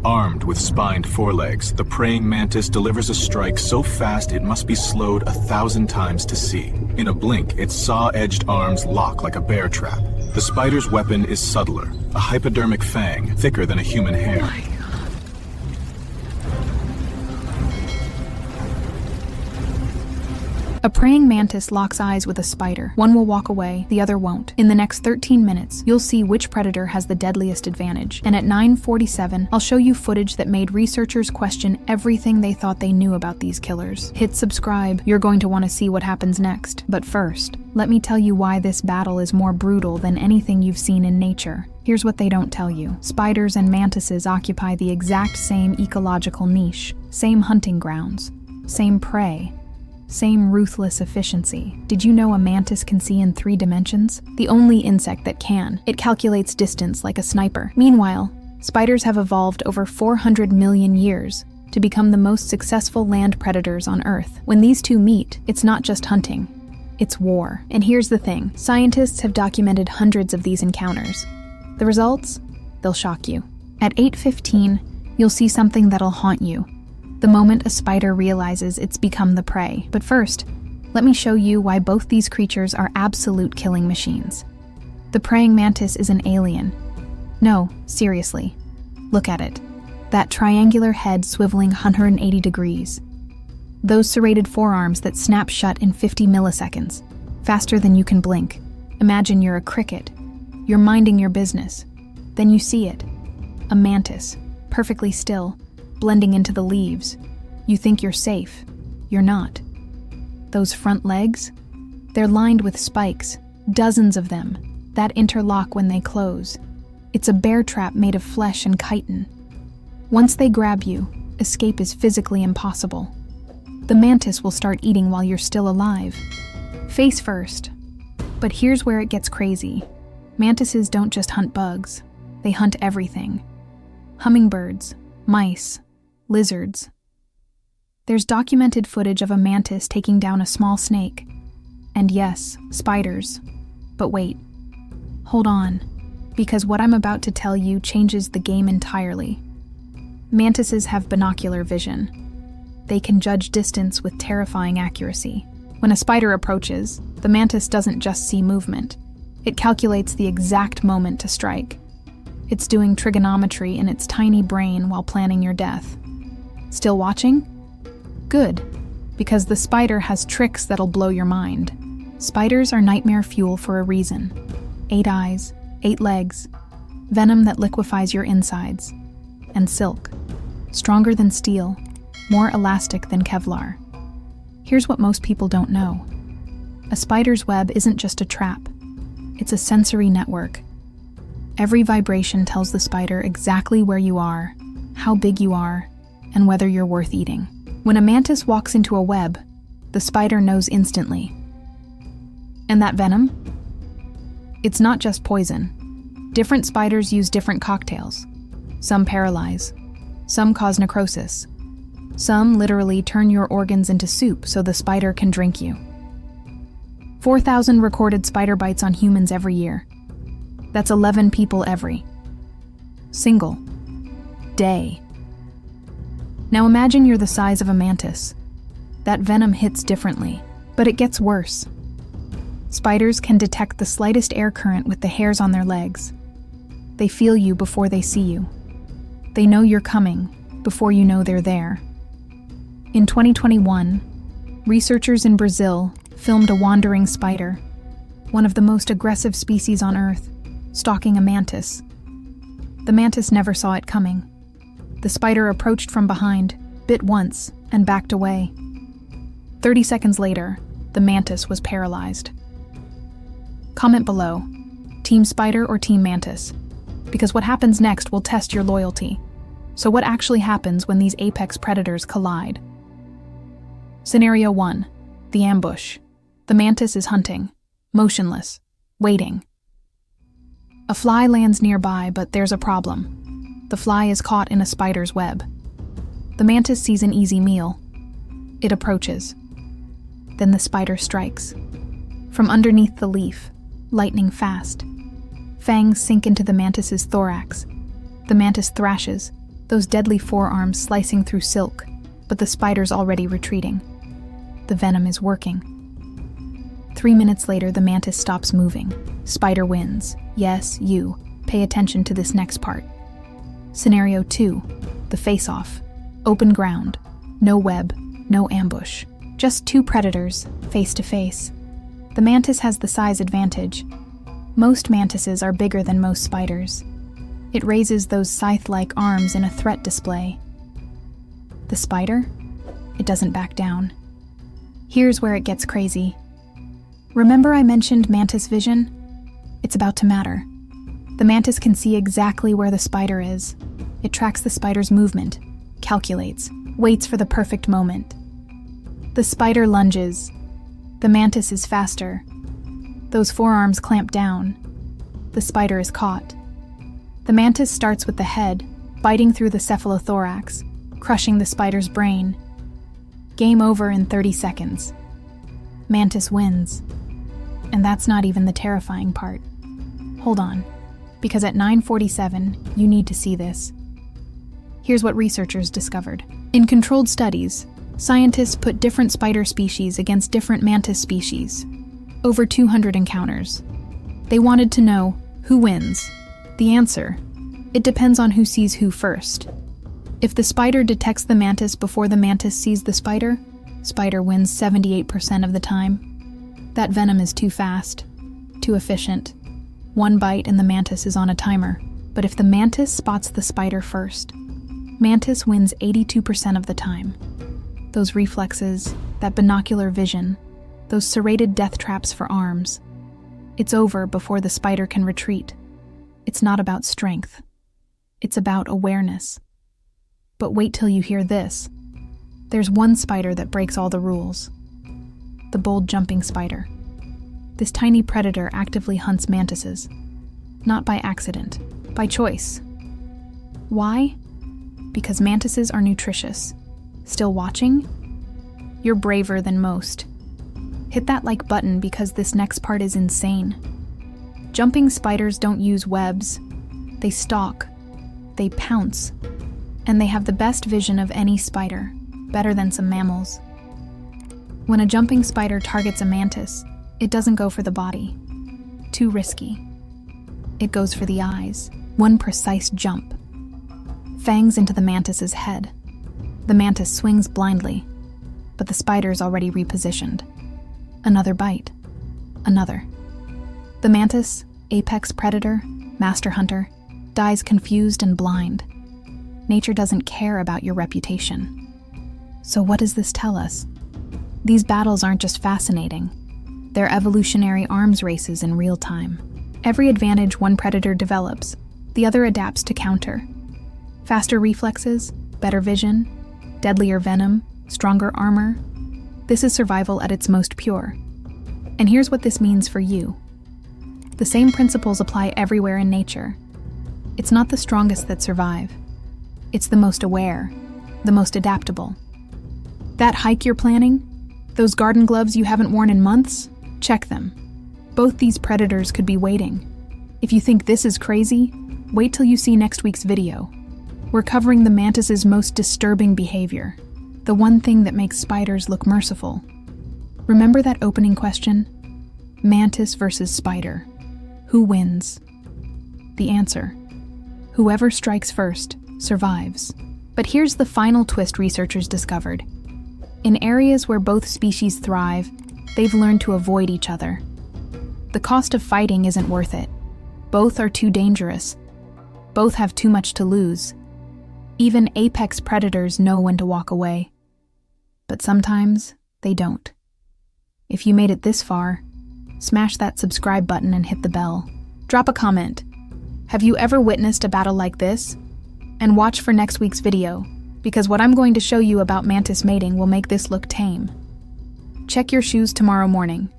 Armed with spined forelegs, the praying mantis delivers a strike so fast it must be slowed 1,000 times to see. In a blink, its saw-edged arms lock like a bear trap. The spider's weapon is subtler, a hypodermic fang thicker than a human hair. A praying mantis locks eyes with a spider. One will walk away, the other won't. In the next 13 minutes, you'll see which predator has the deadliest advantage. And at 9:47, I'll show you footage that made researchers question everything they thought they knew about these killers. Hit subscribe, you're going to want to see what happens next. But first, let me tell you why this battle is more brutal than anything you've seen in nature. Here's what they don't tell you. Spiders and mantises occupy the exact same ecological niche, same hunting grounds, same prey, same ruthless efficiency. Did you know a mantis can see in 3 dimensions? The only insect that can. It calculates distance like a sniper. Meanwhile, spiders have evolved over 400 million years to become the most successful land predators on Earth. When these two meet, it's not just hunting, it's war. And here's the thing, scientists have documented hundreds of these encounters. The results? They'll shock you. At 8:15, you'll see something that'll haunt you. The moment a spider realizes it's become the prey. But first, let me show you why both these creatures are absolute killing machines. The praying mantis is an alien. No, seriously. Look at it. That triangular head swiveling 180 degrees. Those serrated forearms that snap shut in 50 milliseconds, faster than you can blink. Imagine you're a cricket. You're minding your business. Then you see it. A mantis, perfectly still, blending into the leaves. You think you're safe. You're not. Those front legs? They're lined with spikes, dozens of them, that interlock when they close. It's a bear trap made of flesh and chitin. Once they grab you, escape is physically impossible. The mantis will start eating while you're still alive. Face first. But here's where it gets crazy. Mantises don't just hunt bugs. They hunt everything. Hummingbirds, mice, lizards. There's documented footage of a mantis taking down a small snake. And yes, spiders. But wait. Hold on. Because what I'm about to tell you changes the game entirely. Mantises have binocular vision. They can judge distance with terrifying accuracy. When a spider approaches, the mantis doesn't just see movement. It calculates the exact moment to strike. It's doing trigonometry in its tiny brain while planning your death. Still watching? Good, because the spider has tricks that'll blow your mind. Spiders are nightmare fuel for a reason. 8 eyes, 8 legs, venom that liquefies your insides, and silk. Stronger than steel, more elastic than Kevlar. Here's what most people don't know. A spider's web isn't just a trap. It's a sensory network. Every vibration tells the spider exactly where you are, how big you are, and whether you're worth eating. When a mantis walks into a web, the spider knows instantly. And that venom? It's not just poison. Different spiders use different cocktails. Some paralyze. Some cause necrosis. Some literally turn your organs into soup so the spider can drink you. 4,000 recorded spider bites on humans every year. That's 11 people every single day. Now imagine you're the size of a mantis. That venom hits differently, but it gets worse. Spiders can detect the slightest air current with the hairs on their legs. They feel you before they see you. They know you're coming before you know they're there. In 2021, researchers in Brazil filmed a wandering spider, one of the most aggressive species on Earth, stalking a mantis. The mantis never saw it coming. The spider approached from behind, bit once, and backed away. 30 seconds later, the mantis was paralyzed. Comment below, Team Spider or Team Mantis? Because what happens next will test your loyalty. So what actually happens when these apex predators collide? Scenario 1, the ambush. The mantis is hunting, motionless, waiting. A fly lands nearby, but there's a problem. The fly is caught in a spider's web. The mantis sees an easy meal. It approaches. Then the spider strikes. From underneath the leaf, lightning fast. Fangs sink into the mantis's thorax. The mantis thrashes, those deadly forearms slicing through silk, but the spider's already retreating. The venom is working. 3 minutes later, the mantis stops moving. Spider wins. Yes, you. Pay attention to this next part. Scenario 2. The face-off. Open ground. No web, no ambush. Just two predators, face to face. The mantis has the size advantage. Most mantises are bigger than most spiders. It raises those scythe-like arms in a threat display. The spider? It doesn't back down. Here's where it gets crazy. Remember I mentioned mantis vision? It's about to matter. The mantis can see exactly where the spider is. It tracks the spider's movement, calculates, waits for the perfect moment. The spider lunges. The mantis is faster. Those forearms clamp down. The spider is caught. The mantis starts with the head, biting through the cephalothorax, crushing the spider's brain. Game over in 30 seconds. Mantis wins. And that's not even the terrifying part. Hold on, because at 9:47, you need to see this. Here's what researchers discovered. In controlled studies, scientists put different spider species against different mantis species. Over 200 encounters. They wanted to know who wins. The answer: it depends on who sees who first. If the spider detects the mantis before the mantis sees the spider, spider wins 78% of the time. That venom is too fast, too efficient. One bite and the mantis is on a timer. But if the mantis spots the spider first, mantis wins 82% of the time. Those reflexes, that binocular vision, those serrated death traps for arms. It's over before the spider can retreat. It's not about strength. It's about awareness. But wait till you hear this. There's one spider that breaks all the rules. The bold jumping spider. This tiny predator actively hunts mantises. Not by accident, by choice. Why? Because mantises are nutritious. Still watching? You're braver than most. Hit that like button because this next part is insane. Jumping spiders don't use webs. They stalk. They pounce. And they have the best vision of any spider, better than some mammals. When a jumping spider targets a mantis, it doesn't go for the body. Too risky. It goes for the eyes. One precise jump. Fangs into the mantis's head. The mantis swings blindly, but the spider's already repositioned. Another bite. Another. The mantis, apex predator, master hunter, dies confused and blind. Nature doesn't care about your reputation. So what does this tell us? These battles aren't just fascinating. They're evolutionary arms races in real time. Every advantage one predator develops, the other adapts to counter. Faster reflexes, better vision, deadlier venom, stronger armor. This is survival at its most pure. And here's what this means for you. The same principles apply everywhere in nature. It's not the strongest that survive. It's the most aware, the most adaptable. That hike you're planning? Those garden gloves you haven't worn in months? Check them. Both these predators could be waiting. If you think this is crazy, wait till you see next week's video. We're covering the mantis's most disturbing behavior, the one thing that makes spiders look merciful. Remember that opening question? Mantis versus spider. Who wins? The answer: whoever strikes first survives. But here's the final twist researchers discovered. In areas where both species thrive, they've learned to avoid each other. The cost of fighting isn't worth it. Both are too dangerous. Both have too much to lose. Even apex predators know when to walk away. But sometimes, they don't. If you made it this far, smash that subscribe button and hit the bell. Drop a comment. Have you ever witnessed a battle like this? And watch for next week's video, because what I'm going to show you about mantis mating will make this look tame. Check your shoes tomorrow morning.